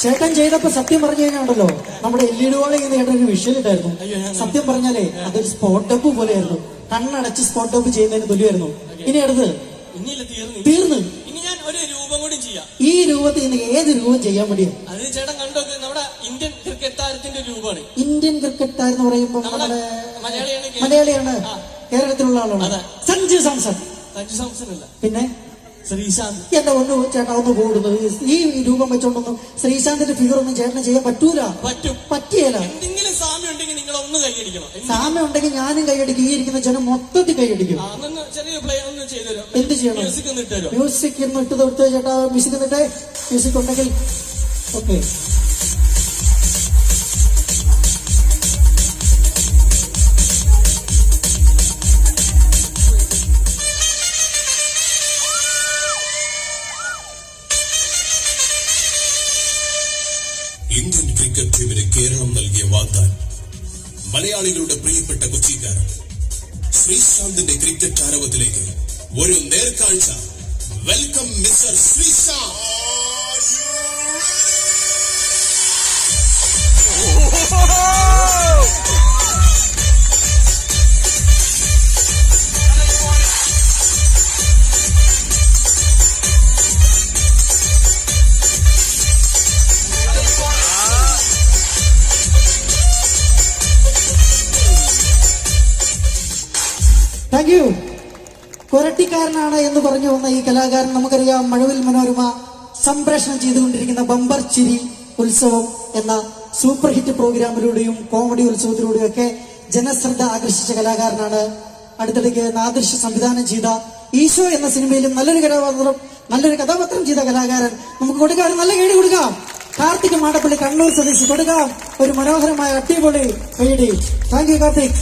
ചേട്ടൻ ചെയ്തപ്പോ സത്യം പറഞ്ഞു കഴിഞ്ഞാണ്ടല്ലോ നമ്മുടെ LED വാളിൽ ഇങ്ങനെ ചേട്ടൻ ഒരു വിഷ്വൽ ഇട്ടായിരുന്നു. സത്യം പറഞ്ഞാലേ അതൊരു സ്പോട്ട് ഡബ് പോലെയായിരുന്നു. കണ്ണടച്ച് സ്പോട്ട് ഡബ് ചെയ്യുന്നതിന് തുല്യമായിരുന്നു. ഇനി അടുത്ത് തീർന്നു. ഇനി ഞാൻ ഒരു രൂപം കൂടി ചെയ്യാം. ഈ രൂപത്തിൽ നിന്ന് ഏത് രൂപം ചെയ്യാൻ വേണ്ടിയാണ്? അത് ചേട്ടൻ കണ്ടോക്ക്, നമ്മുടെ ഇന്ത്യൻ ക്രിക്കറ്റ് താരത്തിന്റെ രൂപമാണ്. ഇന്ത്യൻ ക്രിക്കറ്റ് താരം എന്ന് പറയുമ്പോൾ നമ്മുടെ മലയാളിയാണ്, കേരളത്തിലുള്ള ആളാണ്. സഞ്ജു സാംസൺ. സഞ്ജു സാംസൺ അല്ല, പിന്നെ ശ്രീശാന്ത്. എന്റെ ഒന്ന് ചേട്ടാ ഒന്ന് കൂടുന്നത് ഈ രൂപം വെച്ചോണ്ടൊന്നും ശ്രീശാന്തിന്റെ ഫിഗർ ഒന്നും ചേട്ടന് ചെയ്യാൻ പറ്റൂല. പറ്റിയല്ല. എന്തെങ്കിലും സാമ്യം ഉണ്ടെങ്കിൽ നിങ്ങൾ ഒന്ന് കൈയടിക്കണം. സാമ്യം ഉണ്ടെങ്കിൽ ഞാനും കൈയടിക്കും. ഈ ഇരിക്കുന്ന ജനം മൊത്തത്തിൽ കൈയടിക്കും. ചെറിയ പ്ലേ ഒന്ന് ചെയ്തുതരും. എന്ത് ചെയ്യണം? മ്യൂസിക് ഒന്ന് ഇട്ടുതരും. മ്യൂസിക് ഒന്ന് ഇട്ട് തൊട്ട് ചേട്ടാ. മ്യൂസിക് എന്നിട്ടേ മ്യൂസിക് ഉണ്ടെങ്കിൽ ഓക്കെ. ഇന്ത്യൻ ക്രിക്കറ്റ് ടീമിന് കേരളം നൽകിയ വാഗ്ദാനം. മലയാളികളുടെ പ്രിയപ്പെട്ട കൊച്ചിക്കാരൻ ശ്രീശാന്തിന്റെ ക്രിക്കറ്റ് ആരവത്തിലേക്ക് ഒരു നേർക്കാഴ്ച. Welcome mister Sreesanth. Thank you. കൊരട്ടിക്കാരനാണ് എന്ന് പറഞ്ഞു വന്ന ഈ കലാകാരൻ നമുക്കറിയാം മഴവിൽ മനോരമ സംപ്രേഷണം ചെയ്തുകൊണ്ടിരിക്കുന്ന ബമ്പർ ചിരി ഉത്സവം എന്ന സൂപ്പർ ഹിറ്റ് പ്രോഗ്രാമിലൂടെയും കോമഡി ഉത്സവത്തിലൂടെയും ഒക്കെ ജനശ്രദ്ധ ആകർഷിച്ച കലാകാരനാണ്. അടുത്തിടയ്ക്ക് നാദൃശ സംവിധാനം ചെയ്ത ഈശോ എന്ന സിനിമയിലും നല്ലൊരു കഥാപാത്രം ചെയ്ത കലാകാരൻ. നമുക്ക് കൊടുക്കാം, നല്ല കൈഡി കൊടുക്കാം. കാർത്തിക് മാടപ്പള്ളി, കണ്ണൂർ സ്വദേശി. കൊടുക്കാം ഒരു മനോഹരമായ അടിപൊളി കൈഡി. Thank you Karthik.